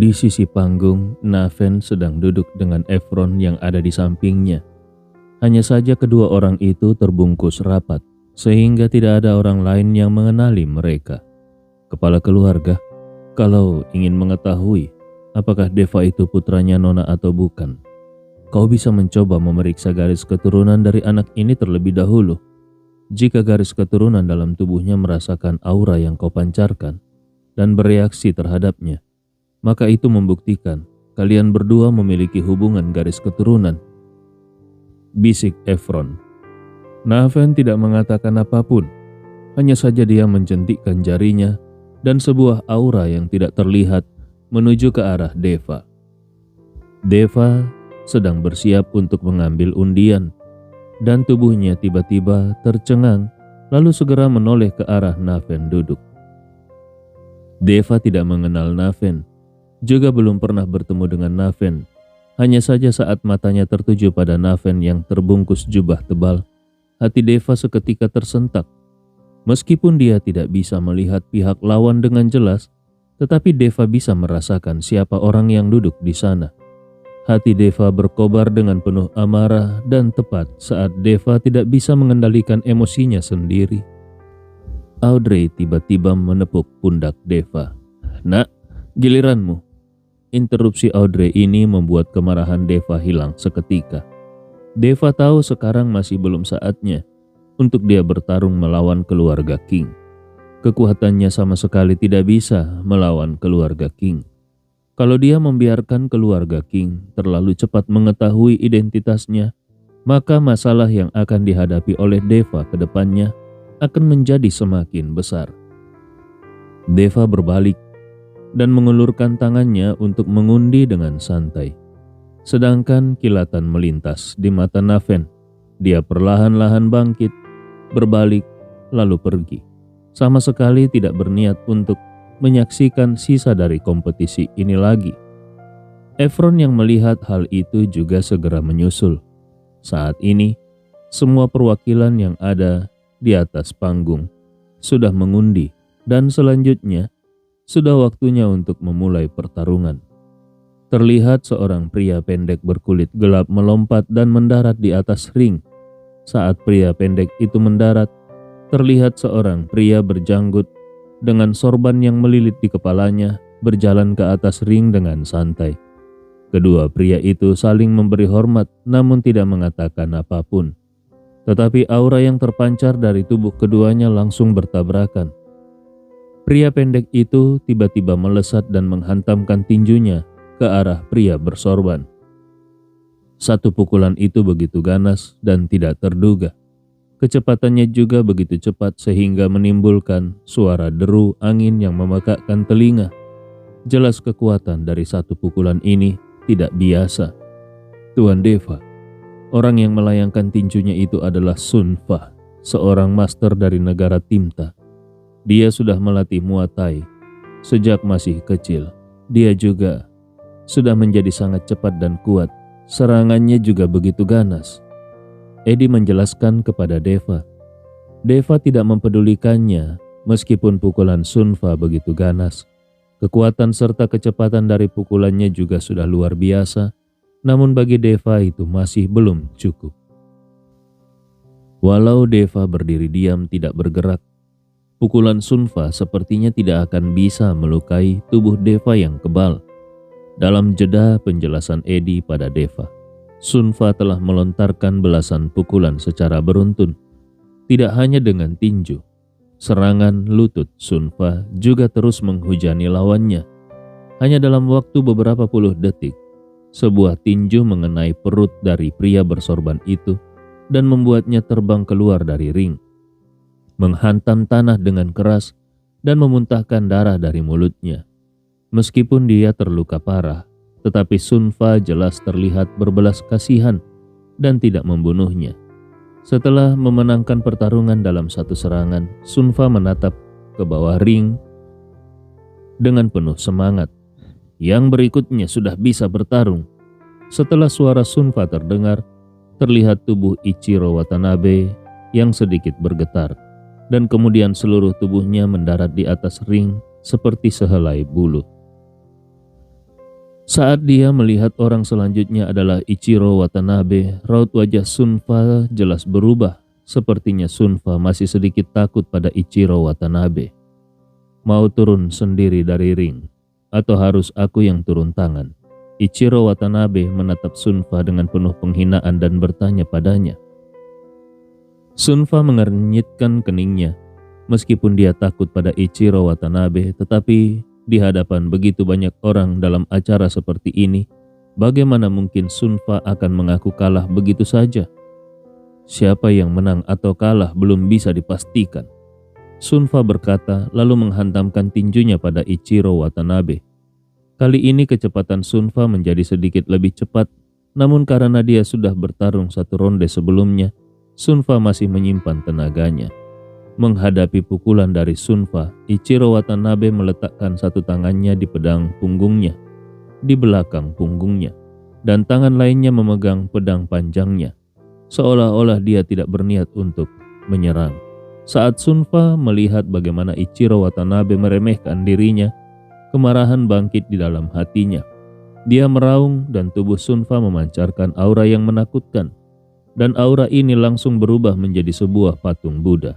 Di sisi panggung, Naven sedang duduk dengan Efron yang ada di sampingnya. Hanya saja kedua orang itu terbungkus rapat, sehingga tidak ada orang lain yang mengenali mereka. Kepala keluarga, kalau ingin mengetahui apakah Deva itu putranya Nona atau bukan, kau bisa mencoba memeriksa garis keturunan dari anak ini terlebih dahulu. Jika garis keturunan dalam tubuhnya merasakan aura yang kau pancarkan dan bereaksi terhadapnya, maka itu membuktikan kalian berdua memiliki hubungan garis keturunan, bisik Efron. Naven tidak mengatakan apapun, hanya saja dia menjentikkan jarinya dan sebuah aura yang tidak terlihat menuju ke arah Deva. Deva sedang bersiap untuk mengambil undian, dan tubuhnya tiba-tiba tercengang lalu segera menoleh ke arah Naven duduk. Deva tidak mengenal Naven, juga belum pernah bertemu dengan Naven. Hanya saja saat matanya tertuju pada Naven yang terbungkus jubah tebal, hati Deva seketika tersentak. Meskipun dia tidak bisa melihat pihak lawan dengan jelas, tetapi Deva bisa merasakan siapa orang yang duduk di sana. Hati Deva berkobar dengan penuh amarah dan tepat saat Deva tidak bisa mengendalikan emosinya sendiri. Audrey tiba-tiba menepuk pundak Deva. "Nak, giliranmu." Interupsi Audrey ini membuat kemarahan Deva hilang seketika. Deva tahu sekarang masih belum saatnya untuk dia bertarung melawan keluarga King. Kekuatannya sama sekali tidak bisa melawan keluarga King. Kalau dia membiarkan keluarga King terlalu cepat mengetahui identitasnya, maka masalah yang akan dihadapi oleh Deva ke depannya akan menjadi semakin besar. Deva berbalik dan mengulurkan tangannya untuk mengundi dengan santai. Sedangkan kilatan melintas di mata Naven. Dia perlahan-lahan bangkit, berbalik, lalu pergi. Sama sekali tidak berniat untuk menyaksikan sisa dari kompetisi ini lagi. Efron yang melihat hal itu juga segera menyusul. Saat ini, semua perwakilan yang ada di atas panggung sudah mengundi dan selanjutnya sudah waktunya untuk memulai pertarungan. Terlihat seorang pria pendek berkulit gelap melompat dan mendarat di atas ring. Saat pria pendek itu mendarat, terlihat seorang pria berjanggut dengan sorban yang melilit di kepalanya berjalan ke atas ring dengan santai. Kedua pria itu saling memberi hormat namun tidak mengatakan apapun. Tetapi aura yang terpancar dari tubuh keduanya langsung bertabrakan. Pria pendek itu tiba-tiba melesat dan menghantamkan tinjunya ke arah pria bersorban. Satu pukulan itu begitu ganas dan tidak terduga. Kecepatannya juga begitu cepat sehingga menimbulkan suara deru angin yang memekakkan telinga. Jelas kekuatan dari satu pukulan ini tidak biasa. Tuan Deva, orang yang melayangkan tinjunya itu adalah Sun Fa, seorang master dari negara Timta. Dia sudah melatih Muay Thai sejak masih kecil. Dia juga sudah menjadi sangat cepat dan kuat. Serangannya juga begitu ganas. Eddie menjelaskan kepada Deva. Deva tidak mempedulikannya meskipun pukulan Sun Fa begitu ganas. Kekuatan serta kecepatan dari pukulannya juga sudah luar biasa, namun bagi Deva itu masih belum cukup. Walau Deva berdiri diam tidak bergerak, pukulan Sun Fa sepertinya tidak akan bisa melukai tubuh Deva yang kebal. Dalam jeda penjelasan Eddie pada Deva, Sun Fa telah melontarkan belasan pukulan secara beruntun. Tidak hanya dengan tinju, serangan lutut Sun Fa juga terus menghujani lawannya. Hanya dalam waktu beberapa puluh detik, sebuah tinju mengenai perut dari pria bersorban itu dan membuatnya terbang keluar dari ring, menghantam tanah dengan keras dan memuntahkan darah dari mulutnya. Meskipun dia terluka parah, tetapi Sun Fa jelas terlihat berbelas kasihan dan tidak membunuhnya. Setelah memenangkan pertarungan dalam satu serangan, Sun Fa menatap ke bawah ring dengan penuh semangat. Yang berikutnya sudah bisa bertarung. Setelah suara Sun Fa terdengar, terlihat tubuh Ichiro Watanabe yang sedikit bergetar, dan kemudian seluruh tubuhnya mendarat di atas ring seperti sehelai bulu. Saat dia melihat orang selanjutnya adalah Ichiro Watanabe, raut wajah Sunfa jelas berubah. Sepertinya Sunfa masih sedikit takut pada Ichiro Watanabe. Mau turun sendiri dari ring, atau harus aku yang turun tangan? Ichiro Watanabe menatap Sunfa dengan penuh penghinaan dan bertanya padanya. Sunfa mengernyitkan keningnya. Meskipun dia takut pada Ichiro Watanabe, tetapi di hadapan begitu banyak orang dalam acara seperti ini, bagaimana mungkin Sunfa akan mengaku kalah begitu saja? Siapa yang menang atau kalah belum bisa dipastikan. Sunfa berkata lalu menghantamkan tinjunya pada Ichiro Watanabe. Kali ini kecepatan Sunfa menjadi sedikit lebih cepat, namun karena dia sudah bertarung satu ronde sebelumnya, Sunfa masih menyimpan tenaganya. Menghadapi pukulan dari Sunfa, Ichiro Watanabe meletakkan satu tangannya di pedang punggungnya, di belakang punggungnya, dan tangan lainnya memegang pedang panjangnya, seolah-olah dia tidak berniat untuk menyerang. Saat Sunfa melihat bagaimana Ichiro Watanabe meremehkan dirinya, kemarahan bangkit di dalam hatinya. Dia meraung dan tubuh Sunfa memancarkan aura yang menakutkan, dan aura ini langsung berubah menjadi sebuah patung Buddha.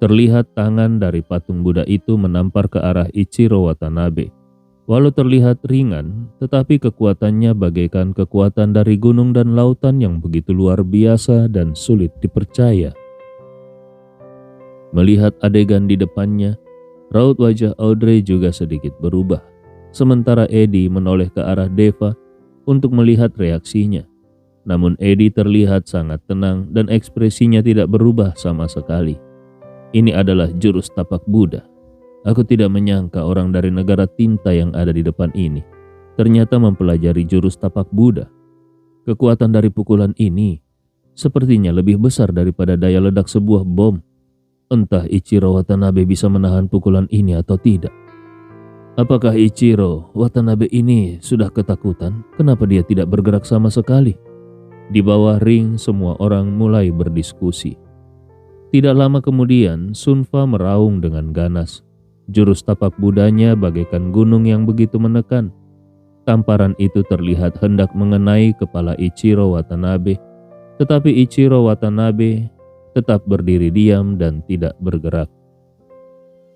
Terlihat tangan dari patung Buddha itu menampar ke arah Ichiro Watanabe. Walau terlihat ringan, tetapi kekuatannya bagaikan kekuatan dari gunung dan lautan yang begitu luar biasa dan sulit dipercaya. Melihat adegan di depannya, raut wajah Audrey juga sedikit berubah. Sementara Eddie menoleh ke arah Deva untuk melihat reaksinya. Namun Eddie terlihat sangat tenang dan ekspresinya tidak berubah sama sekali. Ini adalah jurus tapak Buddha. Aku tidak menyangka orang dari negara tinta yang ada di depan ini ternyata mempelajari jurus tapak Buddha. Kekuatan dari pukulan ini sepertinya lebih besar daripada daya ledak sebuah bom. Entah Ichiro Watanabe bisa menahan pukulan ini atau tidak. Apakah Ichiro Watanabe ini sudah ketakutan? Kenapa dia tidak bergerak sama sekali? Di bawah ring semua orang mulai berdiskusi. Tidak lama kemudian, Sunfa meraung dengan ganas. Jurus tapak Budanya bagaikan gunung yang begitu menekan. Tamparan itu terlihat hendak mengenai kepala Ichiro Watanabe, tetapi Ichiro Watanabe tetap berdiri diam dan tidak bergerak.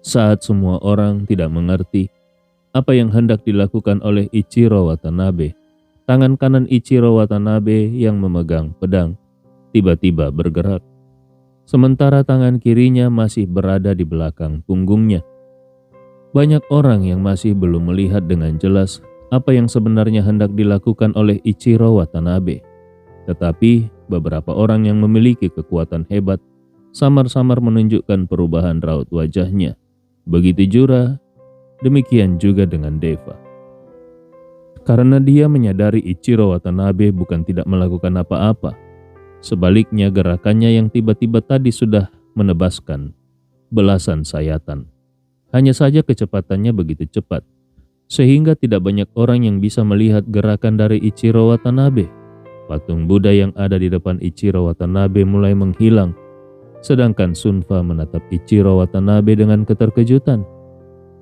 Saat semua orang tidak mengerti apa yang hendak dilakukan oleh Ichiro Watanabe, tangan kanan Ichiro Watanabe yang memegang pedang tiba-tiba bergerak. Sementara tangan kirinya masih berada di belakang punggungnya. Banyak orang yang masih belum melihat dengan jelas apa yang sebenarnya hendak dilakukan oleh Ichiro Watanabe. Tetapi beberapa orang yang memiliki kekuatan hebat samar-samar menunjukkan perubahan raut wajahnya. Begitu juga, demikian juga dengan Deva. Karena dia menyadari Ichiro Watanabe bukan tidak melakukan apa-apa. Sebaliknya gerakannya yang tiba-tiba tadi sudah menebaskan belasan sayatan. Hanya saja kecepatannya begitu cepat, sehingga tidak banyak orang yang bisa melihat gerakan dari Ichiro Watanabe. Patung Buddha yang ada di depan Ichiro Watanabe mulai menghilang, sedangkan Sunfa menatap Ichiro Watanabe dengan keterkejutan.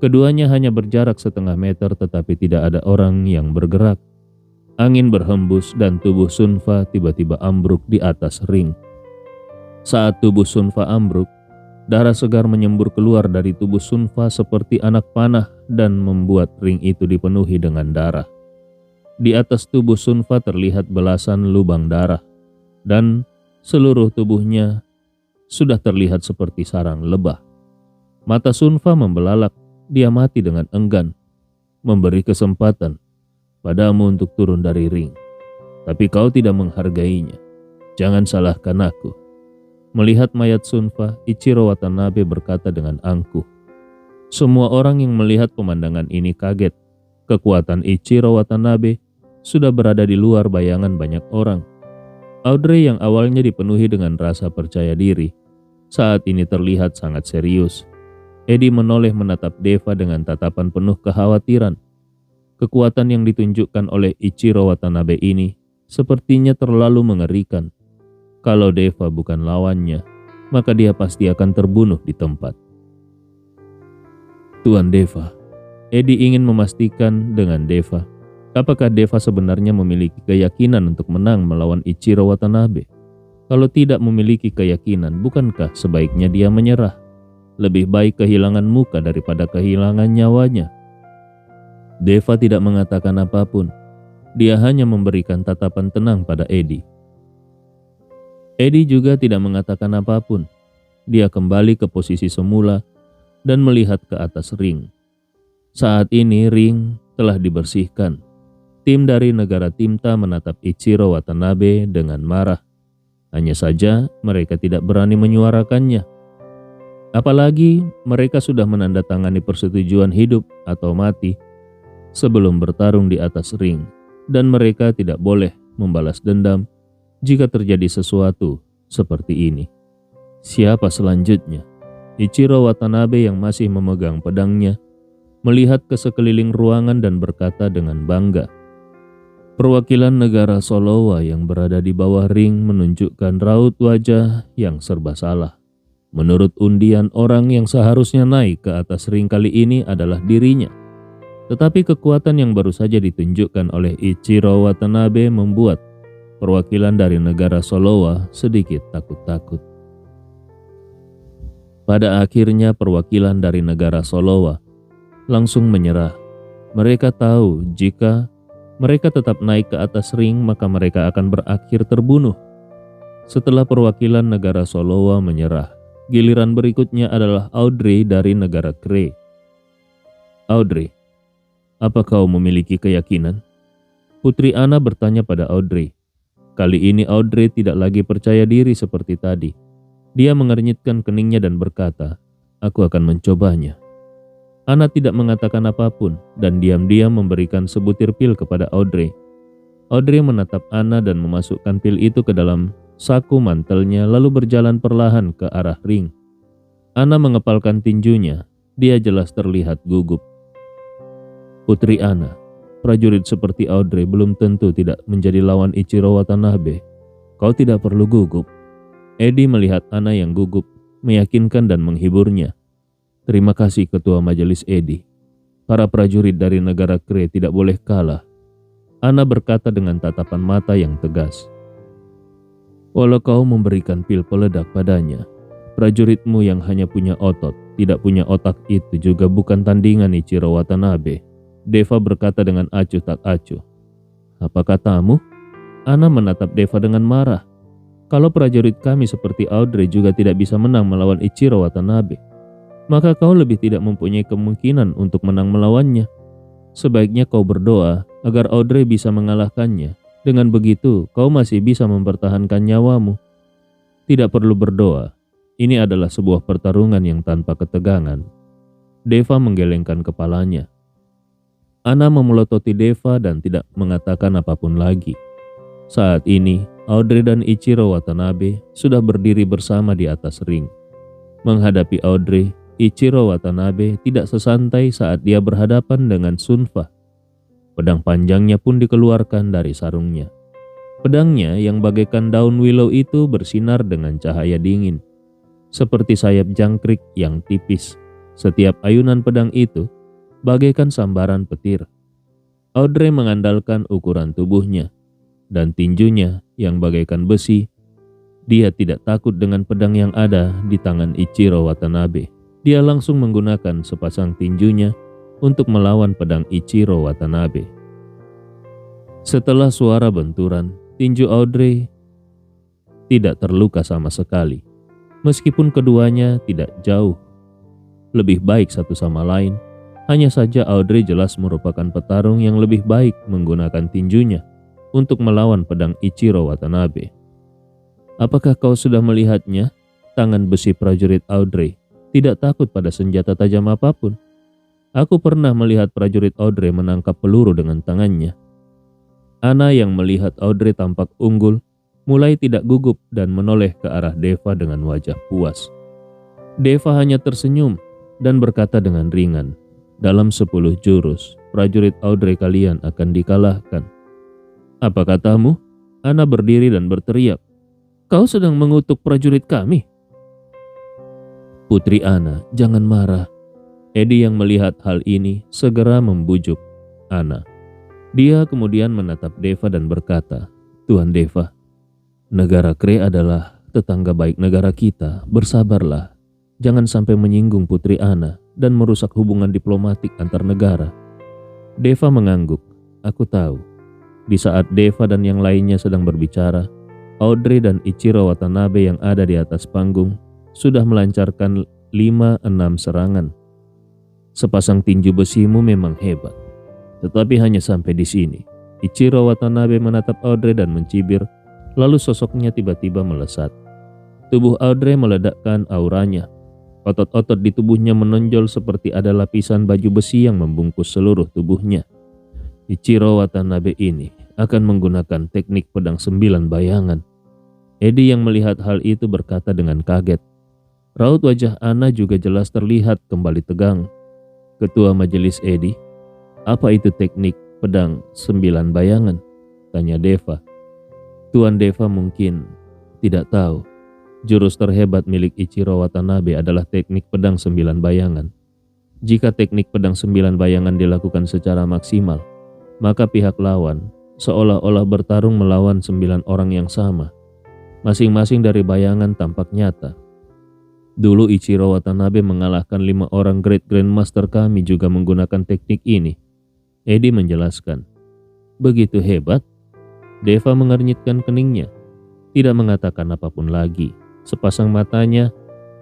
Keduanya hanya berjarak setengah meter tetapi tidak ada orang yang bergerak. Angin berhembus dan tubuh Sunfa tiba-tiba ambruk di atas ring. Saat tubuh Sunfa ambruk, darah segar menyembur keluar dari tubuh Sunfa seperti anak panah dan membuat ring itu dipenuhi dengan darah. Di atas tubuh Sunfa terlihat belasan lubang darah dan seluruh tubuhnya sudah terlihat seperti sarang lebah. Mata Sunfa membelalak, dia mati dengan enggan, memberi kesempatan padamu untuk turun dari ring. Tapi kau tidak menghargainya. Jangan salahkan aku. Melihat mayat Sunfa, Ichiro Watanabe berkata dengan angkuh. Semua orang yang melihat pemandangan ini kaget. Kekuatan Ichiro Watanabe sudah berada di luar bayangan banyak orang. Audrey yang awalnya dipenuhi dengan rasa percaya diri, saat ini terlihat sangat serius. Eddie menoleh menatap Deva dengan tatapan penuh kekhawatiran. Kekuatan yang ditunjukkan oleh Ichiro Watanabe ini sepertinya terlalu mengerikan. Kalau Deva bukan lawannya, maka dia pasti akan terbunuh di tempat. Tuan Deva, Eddie ingin memastikan dengan Deva, Apakah Deva sebenarnya memiliki keyakinan untuk menang melawan Ichiro Watanabe? Kalau tidak memiliki keyakinan, bukankah sebaiknya dia menyerah? Lebih baik kehilangan muka daripada kehilangan nyawanya. Deva tidak mengatakan apapun. Dia hanya memberikan tatapan tenang pada Eddie. Eddie juga tidak mengatakan apapun. Dia kembali ke posisi semula dan melihat ke atas ring. Saat ini ring telah dibersihkan. Tim dari negara Timta menatap Ichiro Watanabe dengan marah. Hanya saja mereka tidak berani menyuarakannya. Apalagi mereka sudah menandatangani persetujuan hidup atau mati sebelum bertarung di atas ring, dan mereka tidak boleh membalas dendam jika terjadi sesuatu seperti ini. Siapa selanjutnya? Ichiro Watanabe yang masih memegang pedangnya melihat ke sekeliling ruangan dan berkata dengan bangga. Perwakilan negara Solowa yang berada di bawah ring menunjukkan raut wajah yang serba salah. Menurut undian, orang yang seharusnya naik ke atas ring kali ini adalah dirinya. Tetapi kekuatan yang baru saja ditunjukkan oleh Ichiro Watanabe membuat perwakilan dari negara Solowa sedikit takut-takut. Pada akhirnya perwakilan dari negara Solowa langsung menyerah. Mereka tahu jika mereka tetap naik ke atas ring maka mereka akan berakhir terbunuh. Setelah perwakilan negara Solowa menyerah, giliran berikutnya adalah Audrey dari negara Kree. Audrey, apa kau memiliki keyakinan? Putri Anna bertanya pada Audrey. Kali ini Audrey tidak lagi percaya diri seperti tadi. Dia mengernyitkan keningnya dan berkata, "Aku akan mencobanya." Anna tidak mengatakan apapun dan diam-diam memberikan sebutir pil kepada Audrey. Audrey menatap Anna dan memasukkan pil itu ke dalam saku mantelnya lalu berjalan perlahan ke arah ring. Anna mengepalkan tinjunya. Dia jelas terlihat gugup. Putri Anna, prajurit seperti Audrey belum tentu tidak menjadi lawan Ichiro Watanabe. Kau tidak perlu gugup. Eddie melihat Anna yang gugup, meyakinkan dan menghiburnya. Terima kasih Ketua Majelis Eddie. Para prajurit dari negara Kree tidak boleh kalah. Anna berkata dengan tatapan mata yang tegas. Walau kau memberikan pil peledak padanya, prajuritmu yang hanya punya otot, tidak punya otak itu juga bukan tandingan Ichiro Watanabe. Deva berkata dengan acuh tak acuh. Apa katamu? Anna menatap Deva dengan marah. Kalau prajurit kami seperti Audrey juga tidak bisa menang melawan Ichiro Watanabe, maka kau lebih tidak mempunyai kemungkinan untuk menang melawannya. Sebaiknya kau berdoa agar Audrey bisa mengalahkannya. Dengan begitu, kau masih bisa mempertahankan nyawamu. Tidak perlu berdoa. Ini adalah sebuah pertarungan yang tanpa ketegangan. Deva menggelengkan kepalanya. Anna memelototi Deva dan tidak mengatakan apapun lagi. Saat ini, Audrey dan Ichiro Watanabe sudah berdiri bersama di atas ring. Menghadapi Audrey, Ichiro Watanabe tidak sesantai saat dia berhadapan dengan Sunfa. Pedang panjangnya pun dikeluarkan dari sarungnya. Pedangnya yang bagaikan daun willow itu bersinar dengan cahaya dingin, seperti sayap jangkrik yang tipis. Setiap ayunan pedang itu bagaikan sambaran petir. Audrey mengandalkan ukuran tubuhnya dan tinjunya yang bagaikan besi. Dia tidak takut dengan pedang yang ada di tangan Ichiro Watanabe. Dia langsung menggunakan sepasang tinjunya untuk melawan pedang Ichiro Watanabe. Setelah suara benturan, tinju Audrey tidak terluka sama sekali. Meskipun keduanya tidak jauh lebih baik satu sama lain, hanya saja Audrey jelas merupakan petarung yang lebih baik menggunakan tinjunya untuk melawan pedang Ichiro Watanabe. Apakah kau sudah melihatnya? Tangan besi prajurit Audrey tidak takut pada senjata tajam apapun. Aku pernah melihat prajurit Audrey menangkap peluru dengan tangannya. Anna yang melihat Audrey tampak unggul, mulai tidak gugup dan menoleh ke arah Deva dengan wajah puas. Deva hanya tersenyum dan berkata dengan ringan, dalam 10 jurus, prajurit Audrey kalian akan dikalahkan. Apa katamu? Anna berdiri dan berteriak. Kau sedang mengutuk prajurit kami? Putri Anna, jangan marah. Eddie yang melihat hal ini segera membujuk Anna. Dia kemudian menatap Deva dan berkata, "Tuan Deva, negara Kree adalah tetangga baik negara kita. Bersabarlah, jangan sampai menyinggung Putri Ana dan merusak hubungan diplomatik antar negara." Deva mengangguk. "Aku tahu." Di saat Deva dan yang lainnya sedang berbicara, Audrey dan Ichiro Watanabe yang ada di atas panggung sudah melancarkan 5-6 serangan. "Sepasang tinju besimu memang hebat." Tetapi hanya sampai di sini. Ichiro Watanabe menatap Audrey dan mencibir, lalu sosoknya tiba-tiba melesat. Tubuh Audrey meledakkan auranya. Otot-otot di tubuhnya menonjol seperti ada lapisan baju besi yang membungkus seluruh tubuhnya. Ichiro Watanabe ini akan menggunakan teknik pedang 9 bayangan. Eddie yang melihat hal itu berkata dengan kaget. Raut wajah Ana juga jelas terlihat kembali tegang. "Ketua Majelis Eddie, apa itu teknik pedang 9 bayangan?" tanya Deva. "Tuan Deva mungkin tidak tahu. Jurus terhebat milik Ichiro Watanabe adalah teknik pedang 9 bayangan. Jika teknik pedang 9 bayangan dilakukan secara maksimal, maka pihak lawan seolah-olah bertarung melawan 9 orang yang sama. Masing-masing dari bayangan tampak nyata. Dulu Ichiro Watanabe mengalahkan 5 orang Great Grandmaster kami juga menggunakan teknik ini." Eddie menjelaskan. "Begitu hebat?" Deva mengernyitkan keningnya, tidak mengatakan apapun lagi. Sepasang matanya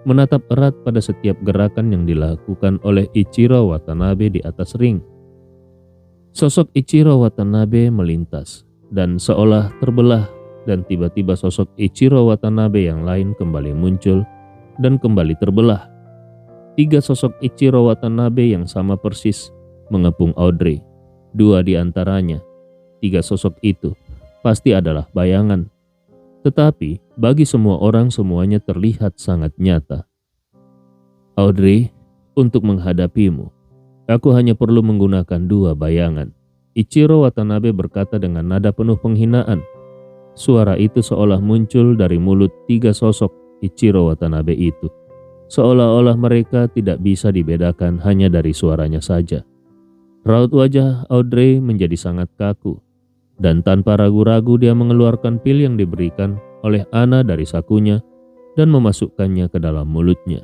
menatap erat pada setiap gerakan yang dilakukan oleh Ichiro Watanabe di atas ring. Sosok Ichiro Watanabe melintas dan seolah terbelah, dan tiba-tiba sosok Ichiro Watanabe yang lain kembali muncul dan kembali terbelah. 3 sosok Ichiro Watanabe yang sama persis mengepung Audrey. 2 di antaranya, 3 sosok itu pasti adalah bayangan. Tetapi bagi semua orang semuanya terlihat sangat nyata. "Audrey, untuk menghadapimu, aku hanya perlu menggunakan 2 bayangan." Ichiro Watanabe berkata dengan nada penuh penghinaan. Suara itu seolah muncul dari mulut 3 sosok Ichiro Watanabe itu. Seolah-olah mereka tidak bisa dibedakan hanya dari suaranya saja. Raut wajah Audrey menjadi sangat kaku, dan tanpa ragu-ragu dia mengeluarkan pil yang diberikan oleh Ana dari sakunya dan memasukkannya ke dalam mulutnya.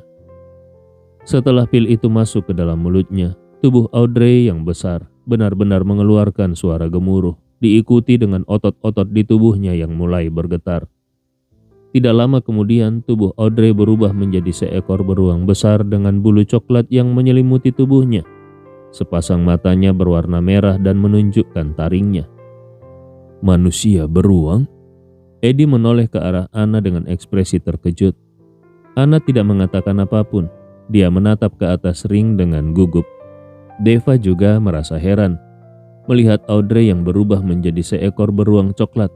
Setelah pil itu masuk ke dalam mulutnya, tubuh Audrey yang besar benar-benar mengeluarkan suara gemuruh, diikuti dengan otot-otot di tubuhnya yang mulai bergetar. Tidak lama kemudian, tubuh Audrey berubah menjadi seekor beruang besar dengan bulu coklat yang menyelimuti tubuhnya. Sepasang matanya berwarna merah dan menunjukkan taringnya. "Manusia beruang?" Eddie menoleh ke arah Ana dengan ekspresi terkejut. Ana tidak mengatakan apapun. Dia menatap ke atas ring dengan gugup. Deva juga merasa heran melihat Audrey yang berubah menjadi seekor beruang coklat.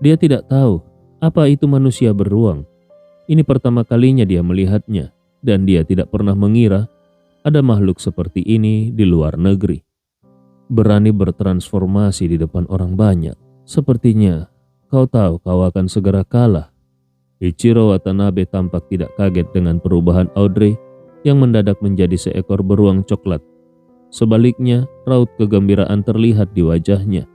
Dia tidak tahu apa itu manusia beruang. Ini pertama kalinya dia melihatnya, dan dia tidak pernah mengira ada makhluk seperti ini di luar negeri. Berani bertransformasi di depan orang banyak. Sepertinya kau tahu kau akan segera kalah. Ichiro Watanabe tampak tidak kaget dengan perubahan Audrey yang mendadak menjadi seekor beruang coklat. Sebaliknya, raut kegembiraan terlihat di wajahnya.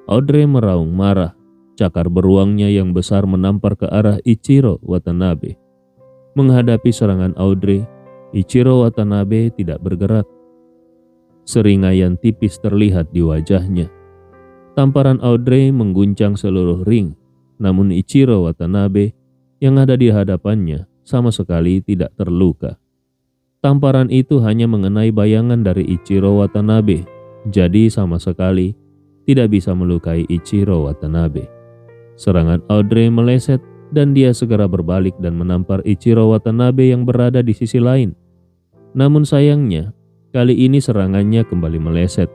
Audrey meraung marah. Cakar beruangnya yang besar menampar ke arah Ichiro Watanabe. Menghadapi serangan Audrey, Ichiro Watanabe tidak bergerak. Seringaian tipis terlihat di wajahnya. Tamparan Audrey mengguncang seluruh ring, namun Ichiro Watanabe yang ada di hadapannya sama sekali tidak terluka. Tamparan itu hanya mengenai bayangan dari Ichiro Watanabe, jadi sama sekali tidak bisa melukai Ichiro Watanabe. Serangan Audrey meleset dan dia segera berbalik dan menampar Ichiro Watanabe yang berada di sisi lain. Namun sayangnya, kali ini serangannya kembali meleset.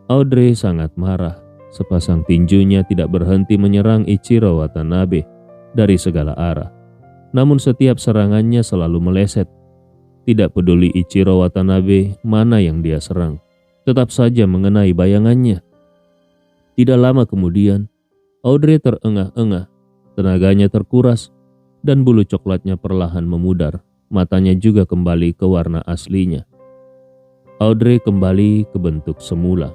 Audrey sangat marah. Sepasang tinjunya tidak berhenti menyerang Ichiro Watanabe dari segala arah. Namun setiap serangannya selalu meleset. Tidak peduli Ichiro Watanabe mana yang dia serang, tetap saja mengenai bayangannya. Tidak lama kemudian, Audrey terengah-engah, tenaganya terkuras, dan bulu coklatnya perlahan memudar. Matanya juga kembali ke warna aslinya. Audrey kembali ke bentuk semula.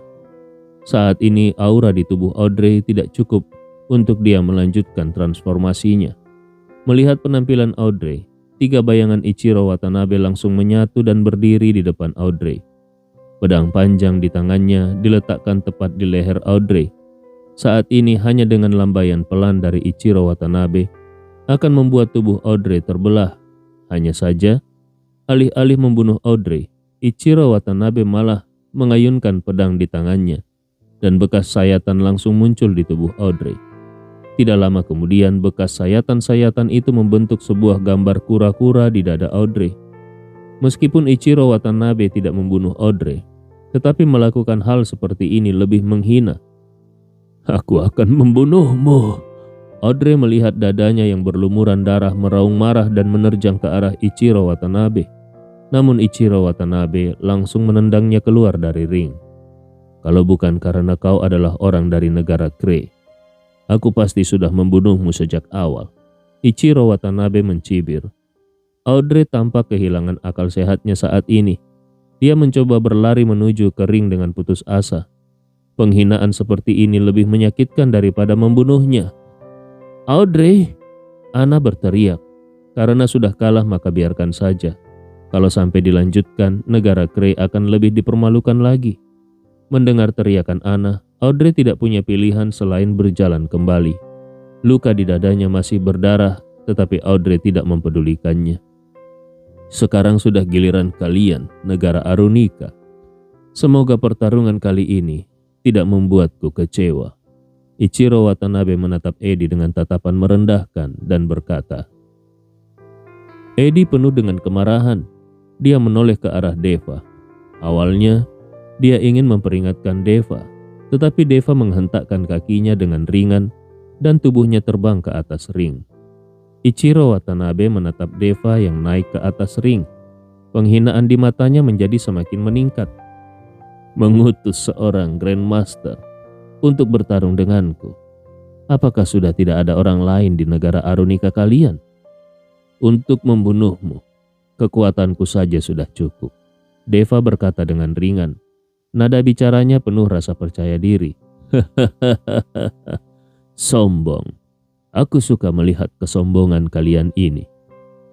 Saat ini aura di tubuh Audrey tidak cukup untuk dia melanjutkan transformasinya. Melihat penampilan Audrey, 3 bayangan Ichiro Watanabe langsung menyatu dan berdiri di depan Audrey. Pedang panjang di tangannya diletakkan tepat di leher Audrey. Saat ini hanya dengan lambaian pelan dari Ichiro Watanabe akan membuat tubuh Audrey terbelah. Hanya saja, alih-alih membunuh Audrey, Ichiro Watanabe malah mengayunkan pedang di tangannya dan bekas sayatan langsung muncul di tubuh Audrey. Tidak lama kemudian bekas sayatan-sayatan itu membentuk sebuah gambar kura-kura di dada Audrey. Meskipun Ichiro Watanabe tidak membunuh Audrey, tetapi melakukan hal seperti ini lebih menghina. "Aku akan membunuhmu." Audrey melihat dadanya yang berlumuran darah meraung marah dan menerjang ke arah Ichiro Watanabe. Namun Ichiro Watanabe langsung menendangnya keluar dari ring. "Kalau bukan karena kau adalah orang dari negara Kree, aku pasti sudah membunuhmu sejak awal." Ichiro Watanabe mencibir. Audrey tampak kehilangan akal sehatnya saat ini. Dia mencoba berlari menuju ke ring dengan putus asa. Penghinaan seperti ini lebih menyakitkan daripada membunuhnya. "Audrey!" Anna berteriak. Karena sudah kalah maka biarkan saja. Kalau sampai dilanjutkan, negara Kree akan lebih dipermalukan lagi. Mendengar teriakan Anna, Audrey tidak punya pilihan selain berjalan kembali. Luka di dadanya masih berdarah, tetapi Audrey tidak mempedulikannya. "Sekarang sudah giliran kalian, negara Arunika. Semoga pertarungan kali ini tidak membuatku kecewa." Ichiro Watanabe menatap Eddie dengan tatapan merendahkan dan berkata. Eddie penuh dengan kemarahan. Dia menoleh ke arah Deva. Awalnya, dia ingin memperingatkan Deva, tetapi Deva menghentakkan kakinya dengan ringan dan tubuhnya terbang ke atas ring. Ichiro Watanabe menatap Deva yang naik ke atas ring. Penghinaan di matanya menjadi semakin meningkat. "Mengutus seorang Grandmaster untuk bertarung denganku. Apakah sudah tidak ada orang lain di negara Arunika kalian? Untuk membunuhmu, kekuatanku saja sudah cukup." Deva berkata dengan ringan. Nada bicaranya penuh rasa percaya diri. "Sombong. Aku suka melihat kesombongan kalian ini.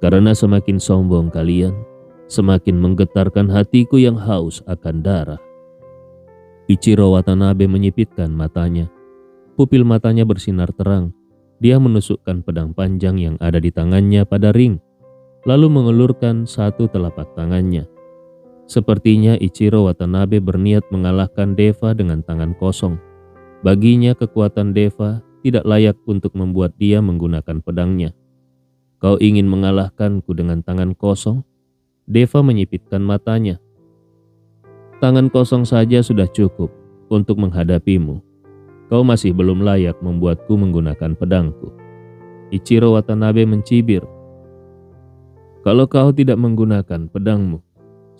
Karena semakin sombong kalian, semakin menggetarkan hatiku yang haus akan darah." Ichiro Watanabe menyipitkan matanya. Pupil matanya bersinar terang. Dia menusukkan pedang panjang yang ada di tangannya pada ring, lalu mengelurkan satu telapak tangannya. Sepertinya Ichiro Watanabe berniat mengalahkan Deva dengan tangan kosong. Baginya kekuatan Deva tidak layak untuk membuat dia menggunakan pedangnya. "Kau ingin mengalahkanku dengan tangan kosong?" Deva menyipitkan matanya. "Tangan kosong saja sudah cukup untuk menghadapimu. Kau masih belum layak membuatku menggunakan pedangku." Ichiro Watanabe mencibir. "Kalau kau tidak menggunakan pedangmu,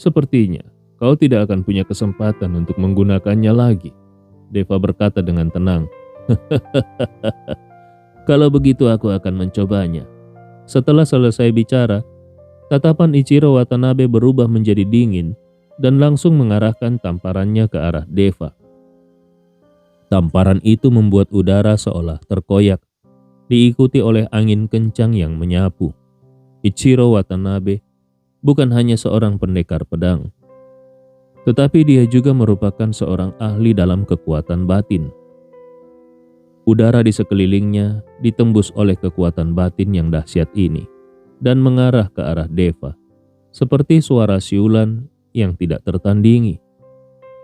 sepertinya kau tidak akan punya kesempatan untuk menggunakannya lagi." Deva berkata dengan tenang. "Kalau begitu aku akan mencobanya." Setelah selesai bicara, tatapan Ichiro Watanabe berubah menjadi dingin dan langsung mengarahkan tamparannya ke arah Deva. Tamparan itu membuat udara seolah terkoyak, diikuti oleh angin kencang yang menyapu. Ichiro Watanabe bukan hanya seorang pendekar pedang, tetapi dia juga merupakan seorang ahli dalam kekuatan batin. Udara di sekelilingnya ditembus oleh kekuatan batin yang dahsyat ini dan mengarah ke arah Deva, seperti suara siulan yang tidak tertandingi.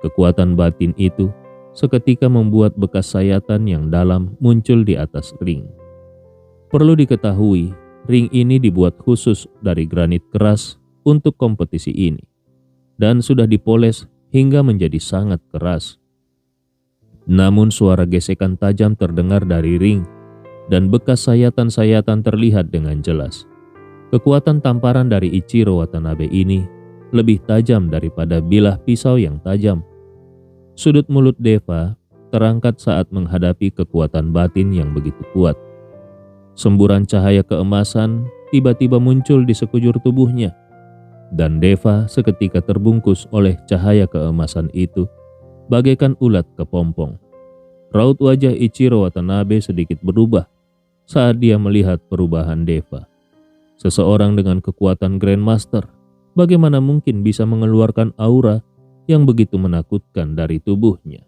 Kekuatan batin itu seketika membuat bekas sayatan yang dalam muncul di atas ring. Perlu diketahui, ring ini dibuat khusus dari granit keras untuk kompetisi ini, dan sudah dipoles hingga menjadi sangat keras. Namun suara gesekan tajam terdengar dari ring, dan bekas sayatan-sayatan terlihat dengan jelas. Kekuatan tamparan dari Ichiro Watanabe ini lebih tajam daripada bilah pisau yang tajam. Sudut mulut Deva terangkat saat menghadapi kekuatan batin yang begitu kuat. Semburan cahaya keemasan tiba-tiba muncul di sekujur tubuhnya, dan Deva seketika terbungkus oleh cahaya keemasan itu bagaikan ulat kepompong. Raut wajah Ichiro Watanabe sedikit berubah saat dia melihat perubahan Deva. Seseorang dengan kekuatan Grandmaster, bagaimana mungkin bisa mengeluarkan aura yang begitu menakutkan dari tubuhnya?